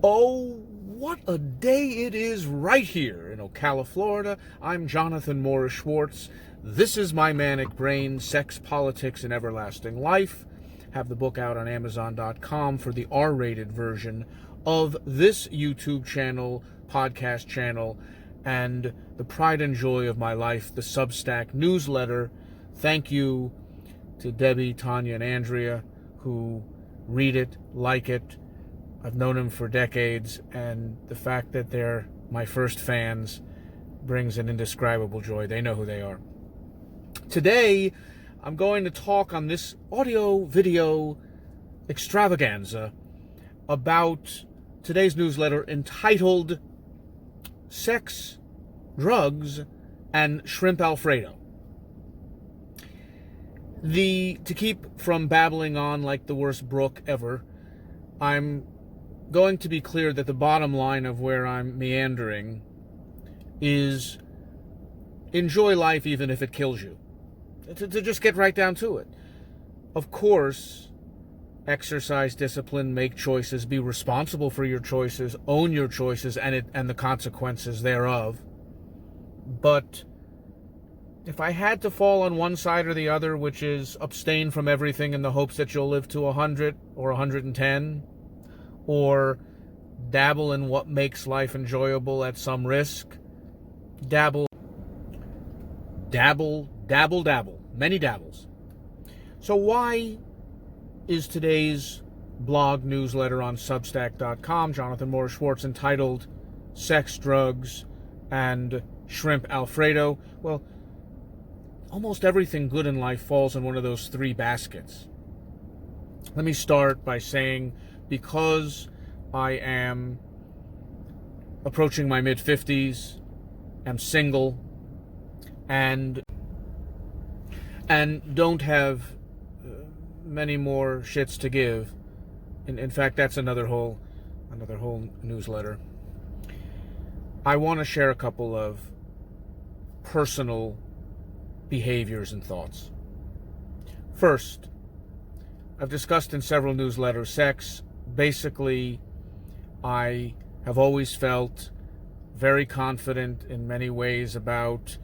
Oh, what a day it is right here in Ocala, Florida. I'm Jonathan Morris Schwartz. This is My Manic Brain, Sex, Politics, and Everlasting Life. Have the book out on Amazon.com for the R-rated version of this YouTube channel, podcast channel, and the pride and joy of my life, the Substack newsletter. Thank you to Debbie, Tanya, and Andrea who read it, like it. I've known them for decades, and the fact that they're my first fans brings an indescribable joy. They know who they are. Today, I'm going to talk on this audio-video extravaganza about today's newsletter entitled Sex, Drugs, and Shrimp Alfredo. To keep from babbling on like the worst brook ever, I'm going to be clear that the bottom line of where I'm meandering is enjoy life even if it kills you. To just get right down to it. Of course, exercise discipline, make choices, be responsible for your choices, own your choices and the consequences thereof. But if I had to fall on one side or the other, which is abstain from everything in the hopes that you'll live to 100 or 110, or dabble in what makes life enjoyable at some risk, dabble, many dabbles. So why is today's blog newsletter on Substack.com, Jonathan Morris Schwartz, entitled Sex, Drugs, and Shrimp Alfredo? Well, almost everything good in life falls in one of those three baskets. Let me start by saying, because I am approaching my mid-50s, am single, and don't have many more shits to give. In fact, that's another whole newsletter. I want to share a couple of personal behaviors and thoughts. First, I've discussed in several newsletters sex. Basically, I have always felt very confident in many ways about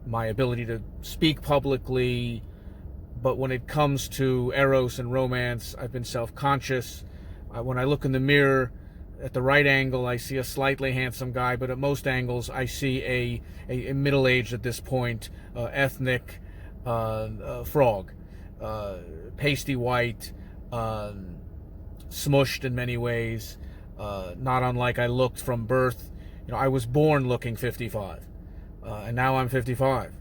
my ability to speak publicly, but when it comes to eros and romance, I've been self-conscious. When I look in the mirror, at the right angle, I see a slightly handsome guy, but at most angles, I see a middle-aged, at this point, ethnic frog, pasty white, smushed in many ways, not unlike I looked from birth. I was born looking 55, and now I'm 55.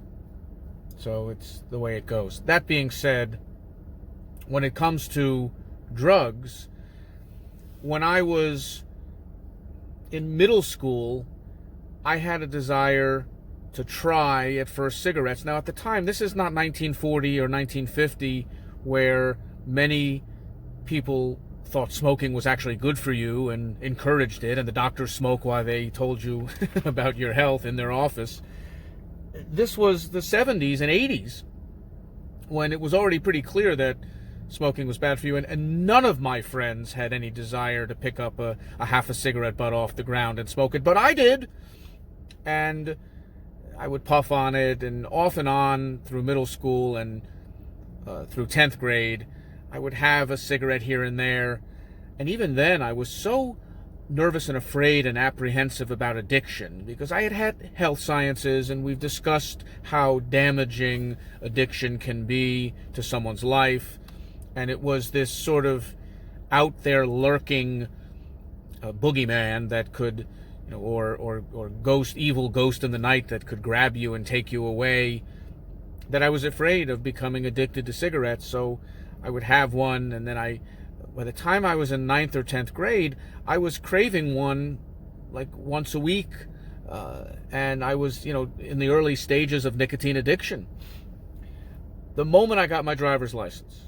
So it's the way it goes. That being said, when it comes to drugs, when I was in middle school, I had a desire to try at first cigarettes. Now, at the time, this is not 1940 or 1950, where many people thought smoking was actually good for you and encouraged it, and the doctors smoke while they told you about your health in their office. This was the 70s and 80s, when it was already pretty clear that smoking was bad for you, and none of my friends had any desire to pick up a half a cigarette butt off the ground and smoke it, but I did, and I would puff on it, and off and on through middle school and through 10th grade, I would have a cigarette here and there. And even then, I was so nervous and afraid and apprehensive about addiction, because I had had health sciences, and we've discussed how damaging addiction can be to someone's life. And it was this sort of out there lurking boogeyman that could, or evil ghost in the night that could grab you and take you away, that I was afraid of becoming addicted to cigarettes. So I would have one, and then by the time I was in 9th or 10th grade, I was craving one like once a week, and I was, in the early stages of nicotine addiction. The moment I got my driver's license,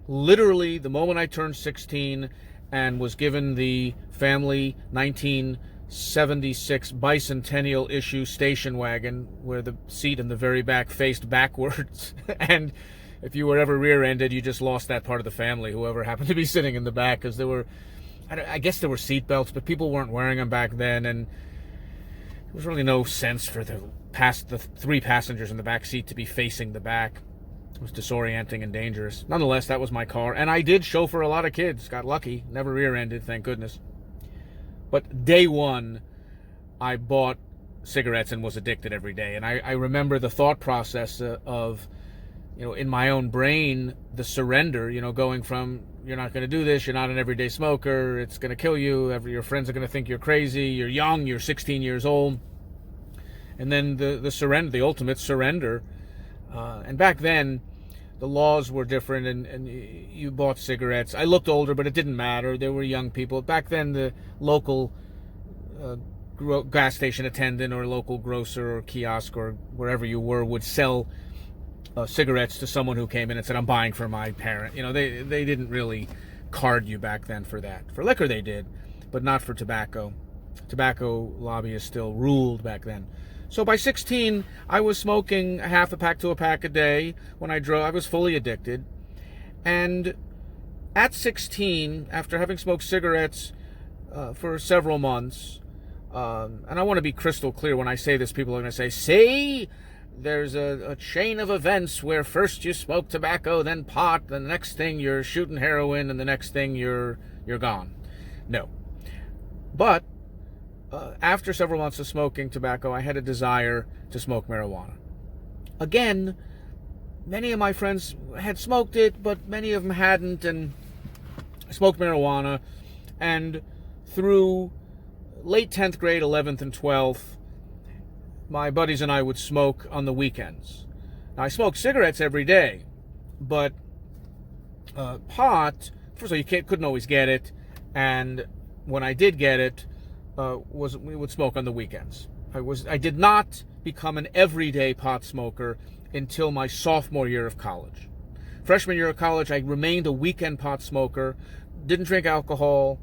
literally the moment I turned 16 and was given the family 1976 bicentennial issue station wagon, where the seat in the very back faced backwards, and if you were ever rear-ended, you just lost that part of the family, whoever happened to be sitting in the back, because there were I guess there were seat belts, but people weren't wearing them back then, and there was really no sense for the 3 passengers in the back seat to be facing the back. It was disorienting and dangerous. Nonetheless, that was my car, and I did chauffeur a lot of kids. Got lucky, never rear-ended, thank goodness. But day one, I bought cigarettes and was addicted every day. And I remember the thought process of, in my own brain, the surrender, going from, you're not going to do this, you're not an everyday smoker, it's going to kill you, your friends are going to think you're crazy, you're young, you're 16 years old. And then the surrender, the ultimate surrender. And back then, the laws were different, and you bought cigarettes. I looked older, but it didn't matter. There were young people. Back then, the local gas station attendant or local grocer or kiosk or wherever you were would sell cigarettes to someone who came in and said, I'm buying for my parent. They didn't really card you back then for that. For liquor they did, but not for tobacco. Tobacco lobbyists still ruled back then. So by 16, I was smoking a half a pack to a pack a day. When I drove, I was fully addicted. And at 16, after having smoked cigarettes for several months, and I want to be crystal clear when I say this, people are going to say, see, there's a chain of events where first you smoke tobacco, then pot, the next thing you're shooting heroin, and the next thing you're gone. No. But after several months of smoking tobacco, I had a desire to smoke marijuana. Again, many of my friends had smoked it, but many of them hadn't, and I smoked marijuana. And through late 10th grade, 11th, and 12th, my buddies and I would smoke on the weekends. Now, I smoked cigarettes every day, but pot, first of all, couldn't always get it, and when I did get it, we would smoke on the weekends. I did not become an everyday pot smoker until my sophomore year of college. Freshman year of college, I remained a weekend pot smoker, didn't drink alcohol.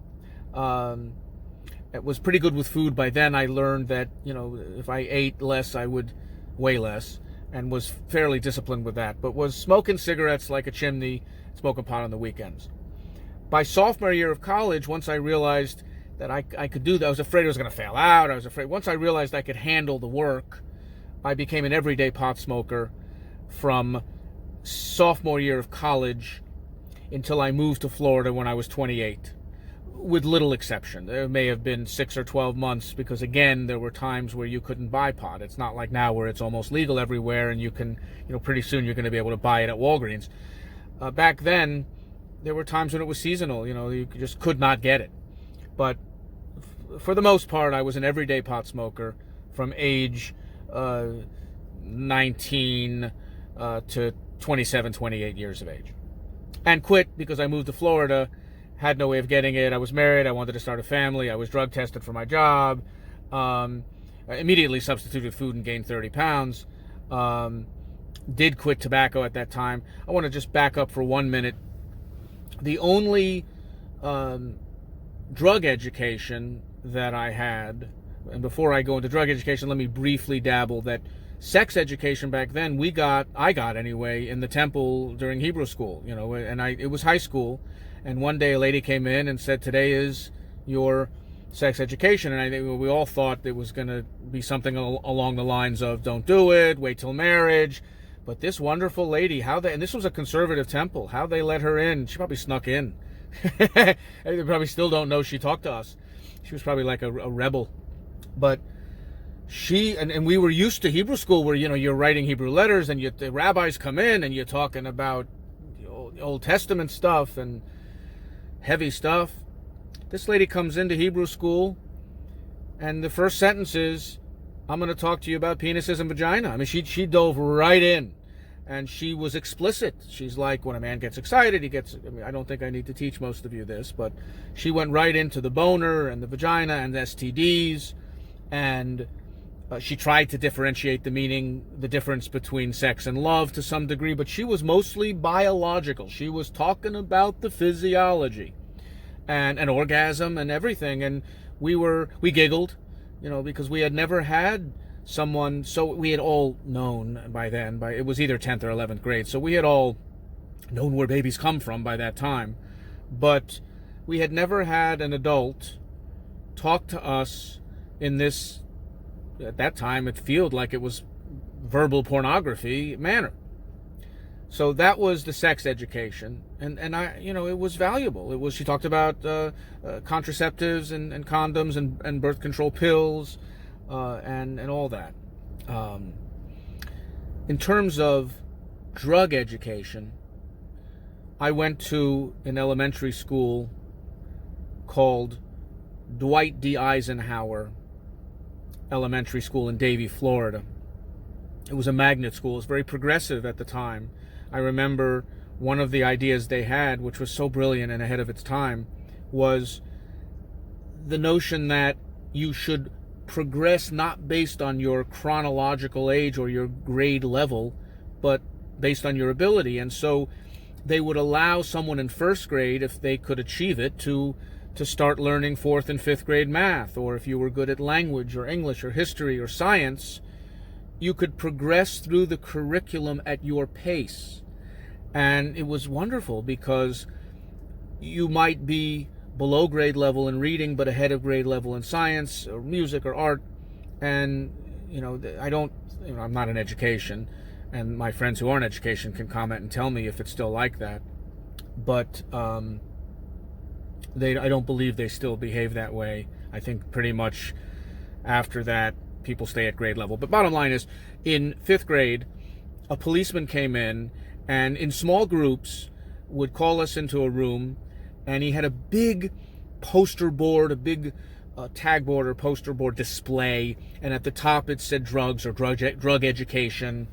It was pretty good with food. By then I learned that, if I ate less, I would weigh less, and was fairly disciplined with that, but was smoking cigarettes like a chimney, smoking pot on the weekends. By sophomore year of college, once I realized that I could do that. I was afraid I was going to fail out. Once I realized I could handle the work, I became an everyday pot smoker from sophomore year of college until I moved to Florida when I was 28, with little exception. There may have been 6 or 12 months because, again, there were times where you couldn't buy pot. It's not like now where it's almost legal everywhere and you can, pretty soon you're going to be able to buy it at Walgreens. Back then, there were times when it was seasonal. You just could not get it. But for the most part, I was an everyday pot smoker from age 19 to 27, 28 years of age. And quit because I moved to Florida, had no way of getting it. I was married. I wanted to start a family. I was drug tested for my job. I immediately substituted food and gained 30 pounds. Did quit tobacco at that time. I want to just back up for 1 minute. The only drug education that I had, and before I go into drug education, let me briefly dabble that sex education back then I got anyway, in the temple during Hebrew school, and it was high school, and one day a lady came in and said, today is your sex education, and I think we all thought it was going to be something along the lines of don't do it, wait till marriage. But this wonderful lady, and this was a conservative temple, how they let her in, she probably snuck in. They probably still don't know she talked to us. She was probably like a rebel. But she, and we were used to Hebrew school where, you're writing Hebrew letters and the rabbis come in and you're talking about the Old Testament stuff and heavy stuff. This lady comes into Hebrew school and the first sentence is, I'm going to talk to you about penises and vagina. I mean, she dove right in. And she was explicit. She's like, when a man gets excited, I don't think I need to teach most of you this, but she went right into the boner and the vagina and the STDs, and she tried to differentiate the difference between sex and love to some degree, but she was mostly biological. She was talking about the physiology and an orgasm and everything, and we giggled, because we had never had someone, so we had all known by then, it was either 10th or 11th grade, so we had all known where babies come from by that time. But we had never had an adult talk to us in this, at that time, it felt like it was verbal pornography manner. So that was the sex education, and I, it was valuable. She talked about contraceptives and condoms and birth control pills, and all that. In terms of drug education, I went to an elementary school called Dwight D. Eisenhower Elementary School in Davie, Florida. It was a magnet school. It was very progressive at the time. I remember one of the ideas they had, which was so brilliant and ahead of its time, was the notion that you should progress not based on your chronological age or your grade level, but based on your ability. And so they would allow someone in first grade, if they could achieve it, to start learning fourth and fifth grade math, or if you were good at language or English or history or science, you could progress through the curriculum at your pace. And it was wonderful because you might be below grade level in reading but ahead of grade level in science or music or art. And I'm not in education, and my friends who are in education can comment and tell me if it's still like that, but I don't believe they still behave that way. I think pretty much after that people stay at grade level. But bottom line is, in fifth grade, a policeman came in and in small groups would call us into a room, and he had a big poster board, a big tag board or poster board display, and at the top it said drugs or drug education.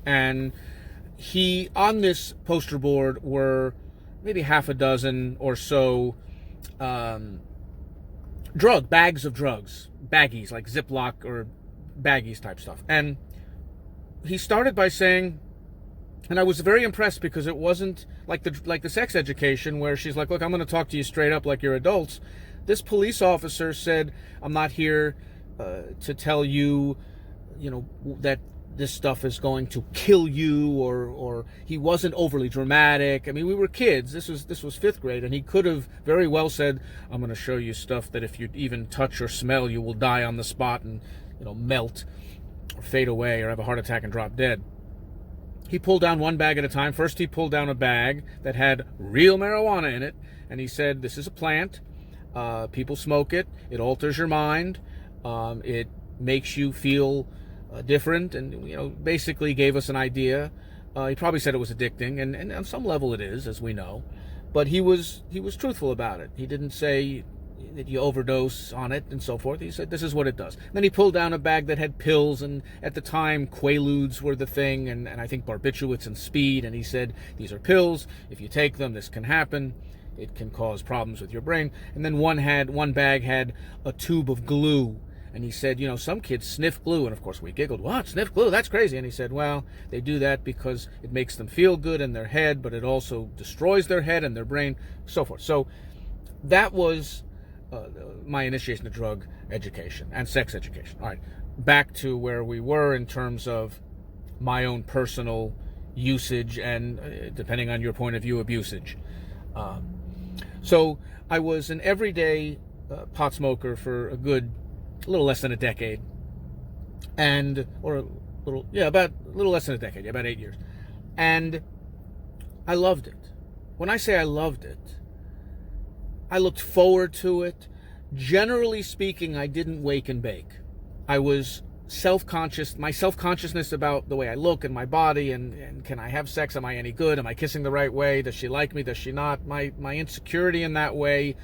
And on this poster board were maybe half a dozen or so bags of drugs, baggies, like Ziploc or baggies type stuff. And he started by saying, and I was very impressed because it wasn't like the sex education where she's like, look, I'm going to talk to you straight up like you're adults. This police officer said, I'm not here to tell you, that this stuff is going to kill you, or he wasn't overly dramatic. I mean, we were kids. This was fifth grade, and he could have very well said, I'm going to show you stuff that if you even touch or smell, you will die on the spot and, melt or fade away or have a heart attack and drop dead. He pulled down one bag at a time. First, he pulled down a bag that had real marijuana in it, and he said, this is a plant. People smoke it. It alters your mind. It makes you feel different, and basically gave us an idea. He probably said it was addicting, and on some level it is, as we know. But he was truthful about it. He didn't say that you overdose on it and so forth. He said this is what it does. Then he pulled down a bag that had pills, and at the time Quaaludes were the thing, and I think barbiturates and speed, and he said these are pills. If you take them, this can happen. It can cause problems with your brain. And then one bag had a tube of glue. And he said, some kids sniff glue. And of course we giggled, what, sniff glue? That's crazy. And he said, well, they do that because it makes them feel good in their head, but it also destroys their head and their brain, so forth. So that was my initiation to drug education and sex education. All right, back to where we were in terms of my own personal usage and, depending on your point of view, abusage. So I was an everyday pot smoker for a little less than a decade, about a little less than a decade, about 8 years. And I loved it. When I say I loved it, I looked forward to it. Generally speaking, I didn't wake and bake. I was self-conscious. My self-consciousness about the way I look and my body, and can I have sex? Am I any good? Am I kissing the right way? Does she like me? Does she not? My insecurity in that way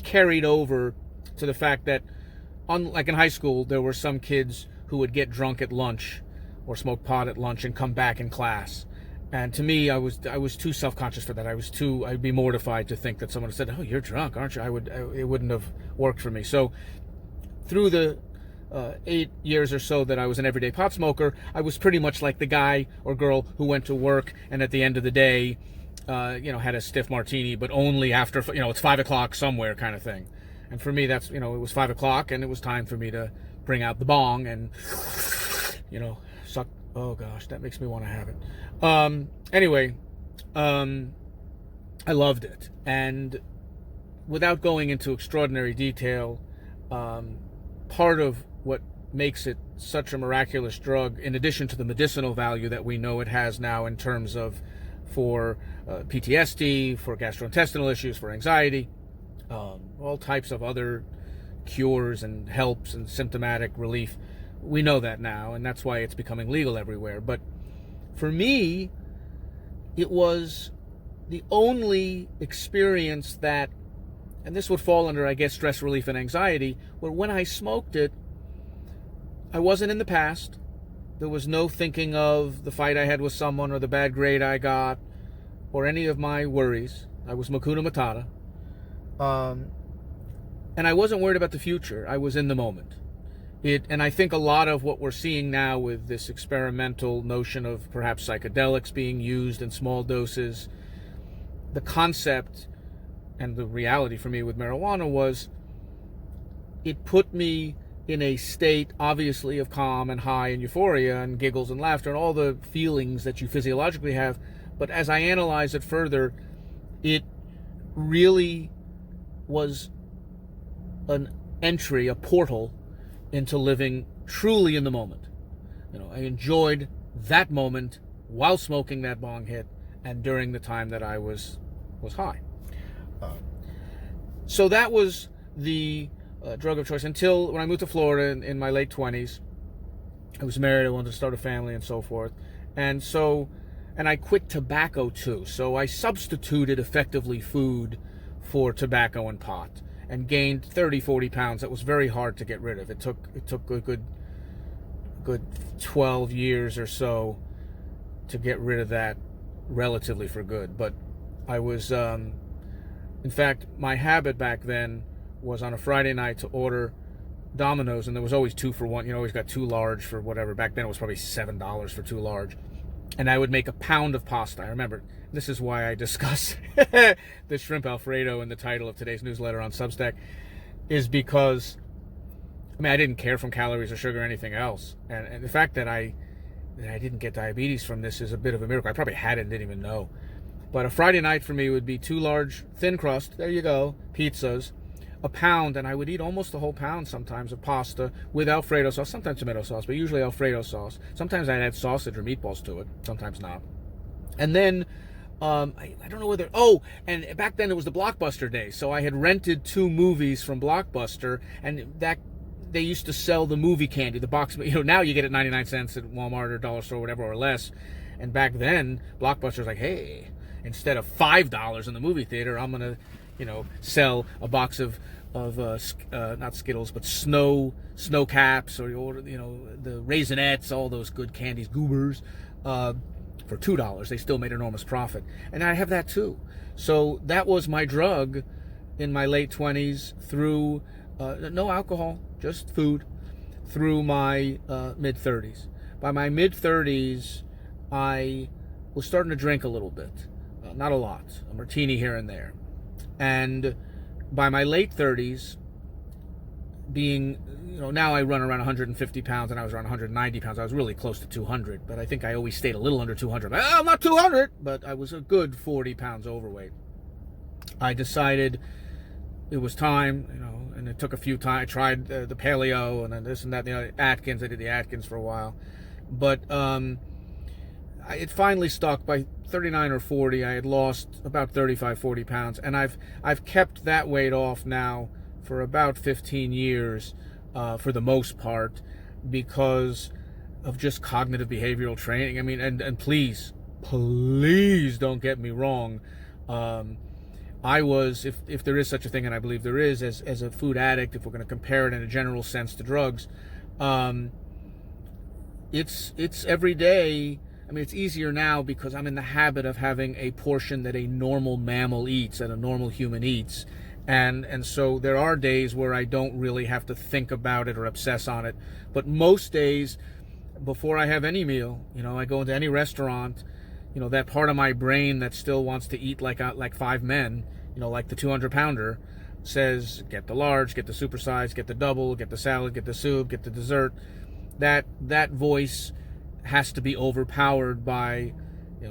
carried over to the fact that, like in high school, there were some kids who would get drunk at lunch or smoke pot at lunch and come back in class. And to me, I was too self-conscious for that. I'd be mortified to think that someone said, oh, you're drunk, aren't you? It wouldn't have worked for me. So through the 8 years or so that I was an everyday pot smoker, I was pretty much like the guy or girl who went to work and at the end of the day, had a stiff martini, but only after, it's 5 o'clock somewhere kind of thing. And for me, that's, it was 5 o'clock and it was time for me to bring out the bong and, suck. Oh gosh, that makes me want to have it. Anyway, I loved it. And without going into extraordinary detail, part of what makes it such a miraculous drug, in addition to the medicinal value that we know it has now in terms of for PTSD, for gastrointestinal issues, for anxiety, all types of other cures and helps and symptomatic relief. We know that now, and that's why it's becoming legal everywhere. But for me, it was the only experience that, and this would fall under, I guess, stress relief and anxiety, where when I smoked it, I wasn't in the past. There was no thinking of the fight I had with someone or the bad grade I got or any of my worries. I was Makuna Matata. And I wasn't worried about the future. I was in the moment. And I think a lot of what we're seeing now with this experimental notion of perhaps psychedelics being used in small doses, the concept and the reality for me with marijuana was it put me in a state, obviously, of calm and high and euphoria and giggles and laughter and all the feelings that you physiologically have. But as I analyze it further, it really was an entry, a portal into living truly in the moment. I enjoyed that moment while smoking that bong hit and during the time that I was high. So that was the drug of choice until when I moved to Florida in my late 20s. I was married, I wanted to start a family and so forth. And I quit tobacco too. So I substituted effectively food for tobacco and pot and gained 30, 40 pounds. That was very hard to get rid of. It took a good 12 years or so to get rid of that relatively for good. But I was, in fact, my habit back then was on a Friday night to order Domino's, and there was always 2 for 1. Always got 2 large for whatever. Back then it was probably $7 for 2 large. And I would make a pound of pasta. I remember, this is why I discuss the shrimp Alfredo in the title of today's newsletter on Substack, is because, I didn't care from calories or sugar or anything else. And the fact that I didn't get diabetes from this is a bit of a miracle. I probably had it and didn't even know. But a Friday night for me would be 2 large, thin crust, there you go, pizzas, a pound, and I would eat almost a whole pound sometimes of pasta with Alfredo sauce, sometimes tomato sauce, but usually Alfredo sauce. Sometimes I'd add sausage or meatballs to it, sometimes not. And then, I don't know whether, and back then it was the Blockbuster days, so I had rented 2 movies from Blockbuster, and that they used to sell the movie candy, the box, now you get it 99 cents at Walmart or Dollar Store or whatever, or less. And back then, Blockbuster was like, hey, instead of $5 in the movie theater, I'm going to, sell a box of not Skittles, but snow caps, or the Raisinets, all those good candies, Goobers, for $2. They still made enormous profit. And I have that too. So that was my drug in my late 20s through, no alcohol, just food, through my mid 30s. By my mid 30s, I was starting to drink a little bit. Not a lot, a martini here and there. And by my late 30s, being, now I run around 150 pounds, and I was around 190 pounds. I was really close to 200, but I think I always stayed a little under 200. I'm not 200, but I was a good 40 pounds overweight. I decided it was time, and it took a few times. I tried the paleo and then this and that, Atkins. I did the Atkins for a while. But it finally stuck. By 39 or 40, I had lost about 35, 40 pounds, and I've kept that weight off now for about 15 years, for the most part, because of just cognitive behavioral training. And please don't get me wrong. I was, if there is such a thing, and I believe there is, as a food addict, if we're going to compare it in a general sense to drugs, it's every day. It's easier now because I'm in the habit of having a portion that a normal mammal eats, that a normal human eats. And so there are days where I don't really have to think about it or obsess on it. But most days, before I have any meal, I go into any restaurant, that part of my brain that still wants to eat like 5 men, like the 200-pounder, says, get the large, get the supersize, get the double, get the salad, get the soup, get the dessert. That voice has to be overpowered by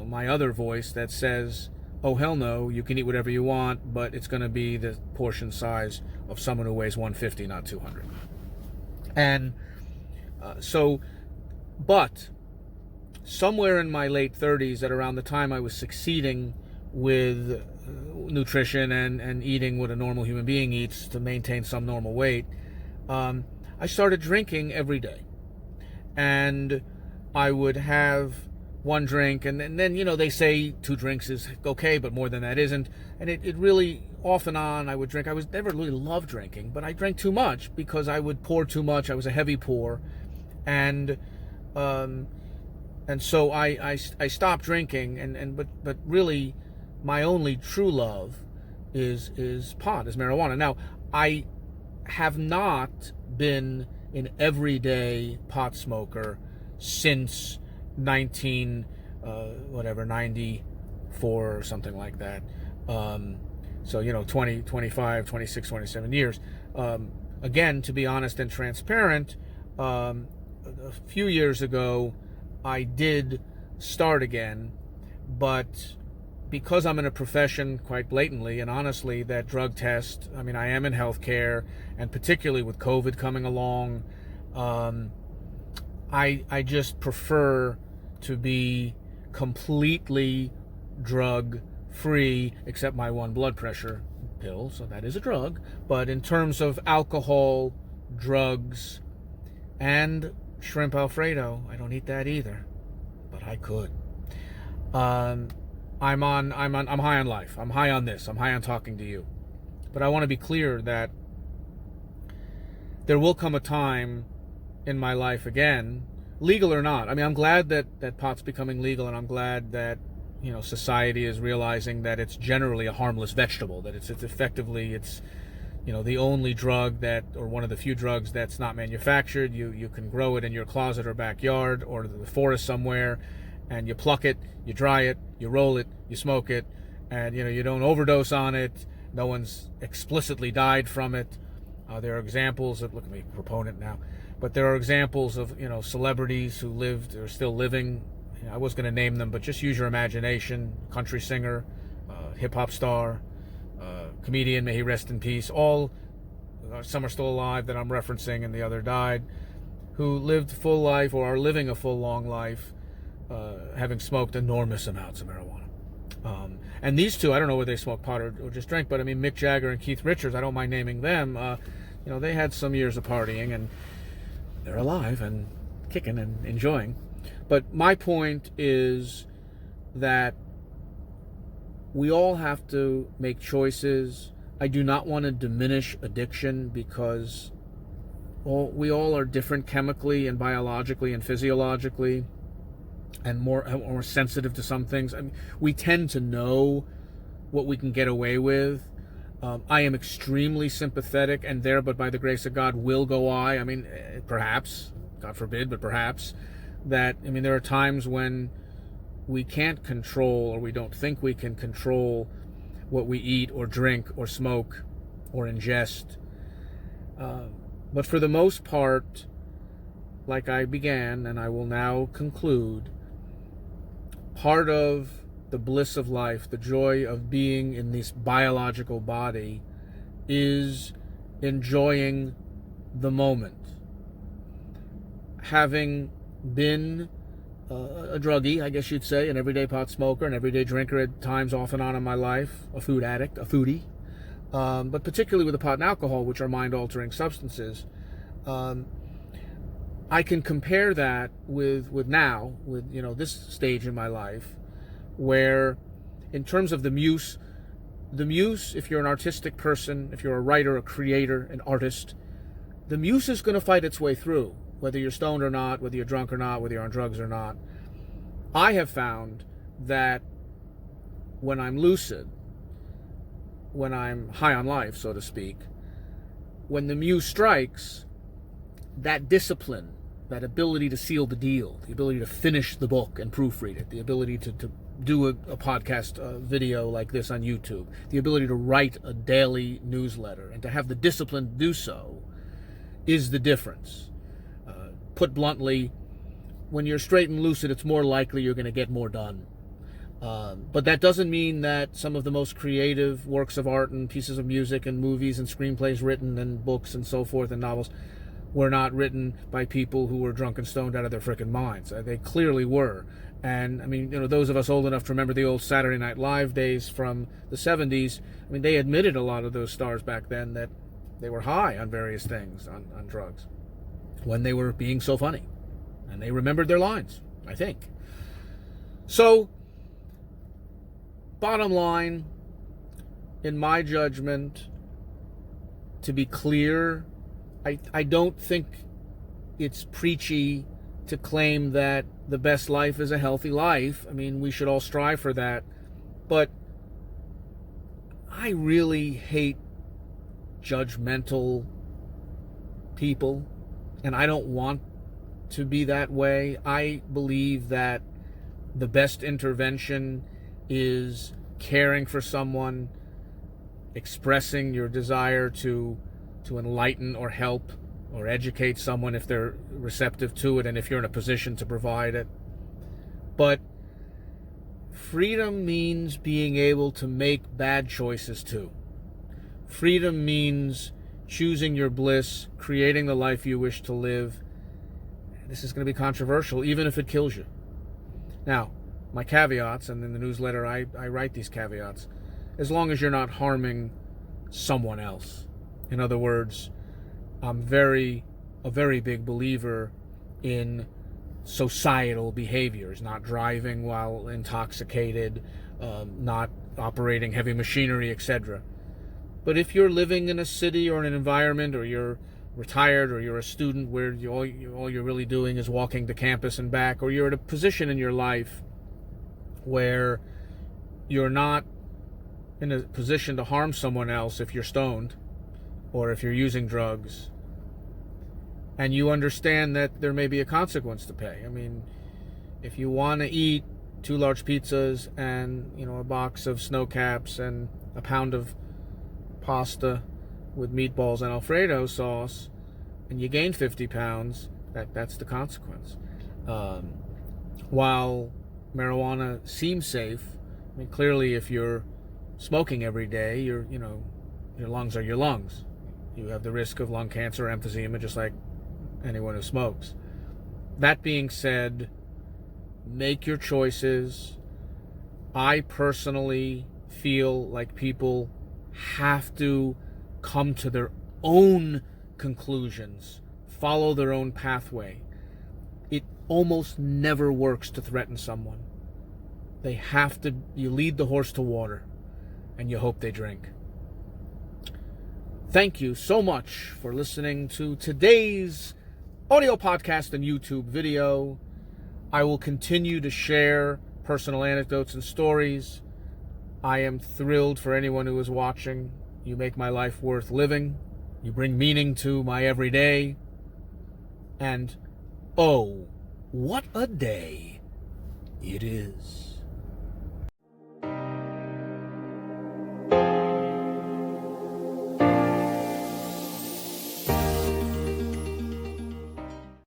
my other voice that says, oh hell no, you can eat whatever you want, but it's going to be the portion size of someone who weighs 150, not 200. And but somewhere in my late 30s, at around the time I was succeeding with nutrition and eating what a normal human being eats to maintain some normal weight, I started drinking every day. And I would have one drink, and then, they say 2 drinks is okay, but more than that isn't. And it really, off and on, I would drink. I was never really loved drinking, but I drank too much because I would pour too much. I was a heavy pour. And so I stopped drinking, but really my only true love is pot, is marijuana. Now, I have not been an everyday pot smoker since 94 or something like that. So 20, 25, 26, 27 years. Again, to be honest and transparent, a few years ago I did start again, but because I'm in a profession, quite blatantly and honestly, that drug test, I mean, I am in healthcare, and particularly with COVID coming along, I just prefer to be completely drug free, except my one blood pressure pill, so that is a drug. But in terms of alcohol, drugs, and shrimp Alfredo, I don't eat that either, but I could. I'm high on life. I'm high on this. I'm high on talking to you. But I want to be clear that there will come a time in my life again, legal or not. I mean, I'm glad that pot's becoming legal, and I'm glad that society is realizing that it's generally a harmless vegetable, that it's effectively the only drug or one of the few drugs that's not manufactured. You can grow it in your closet or backyard or the forest somewhere, and you pluck it, you dry it, you roll it, you smoke it, and you don't overdose on it. No one's explicitly died from it. There are examples of, look at me, proponent now, but there are examples of celebrities who lived or still living. I was going to name them, but just use your imagination. Country singer, hip hop star, comedian, may he rest in peace. All, some are still alive that I'm referencing, and the other died, who lived full life or are living a full long life, having smoked enormous amounts of marijuana. And these two, I don't know whether they smoked pot or just drank, but I mean, Mick Jagger and Keith Richards, I don't mind naming them. They had some years of partying, and they're alive and kicking and enjoying. But my point is that we all have to make choices. I do not want to diminish addiction, because we all are different chemically and biologically and physiologically, and more sensitive to some things. I mean, we tend to know what we can get away with. I am extremely sympathetic, and but by the grace of God, will go I mean, perhaps, God forbid, but perhaps, there are times when we can't control, or we don't think we can control, what we eat or drink or smoke or ingest. But for the most part, like I began, and I will now conclude, part of the bliss of life, the joy of being in this biological body, is enjoying the moment. Having been a druggie, I guess you'd say, an everyday pot smoker, an everyday drinker at times off and on in my life, a food addict, a foodie, but particularly with the pot and alcohol, which are mind-altering substances, I can compare that with this stage in my life, where in terms of the muse, if you're an artistic person, if you're a writer, a creator, an artist, the muse is going to fight its way through, whether you're stoned or not, whether you're drunk or not, whether you're on drugs or not. I have found that when I'm lucid, when I'm high on life, so to speak, when the muse strikes, that discipline, that ability to seal the deal, the ability to finish the book and proofread it, the ability to do a podcast video like this on YouTube, the ability to write a daily newsletter, and to have the discipline to do so, is the difference. Put bluntly, when you're straight and lucid, it's more likely you're going to get more done. But that doesn't mean that some of the most creative works of art and pieces of music and movies and screenplays written and books and so forth and novels were not written by people who were drunk and stoned out of their frickin' minds. They clearly were. And, I mean, those of us old enough to remember the old Saturday Night Live days from the 70s, I mean, they admitted, a lot of those stars back then, that they were high on various things, on drugs, when they were being so funny. And they remembered their lines, I think. So, bottom line, in my judgment, to be clear, I don't think it's preachy to claim that the best life is a healthy life. I mean, we should all strive for that. But I really hate judgmental people, and I don't want to be that way. I believe that the best intervention is caring for someone, expressing your desire to enlighten or help or educate someone if they're receptive to it and if you're in a position to provide it. But freedom means being able to make bad choices too. Freedom means choosing your bliss, creating the life you wish to live. This is going to be controversial, even if it kills you. Now, my caveats, and in the newsletter I write these caveats, as long as you're not harming someone else. In other words, I'm a very big believer in societal behaviors, not driving while intoxicated, not operating heavy machinery, etc. But if you're living in a city or an environment, or you're retired, or you're a student where all you're really doing is walking to campus and back, or you're at a position in your life where you're not in a position to harm someone else if you're stoned or if you're using drugs, and you understand that there may be a consequence to pay. I mean, if you want to eat 2 large pizzas and, a box of snow caps and a pound of pasta with meatballs and Alfredo sauce, and you gain 50 pounds, that's the consequence. While marijuana seems safe, I mean, clearly if you're smoking every day, your lungs are your lungs. You have the risk of lung cancer, emphysema, just like anyone who smokes. That being said, make your choices. I personally feel like people have to come to their own conclusions, follow their own pathway. It almost never works to threaten someone. You lead the horse to water, and you hope they drink. Thank you so much for listening to today's audio podcast and YouTube video. I will continue to share personal anecdotes and stories. I am thrilled for anyone who is watching. You make my life worth living. You bring meaning to my everyday. And, oh, what a day it is.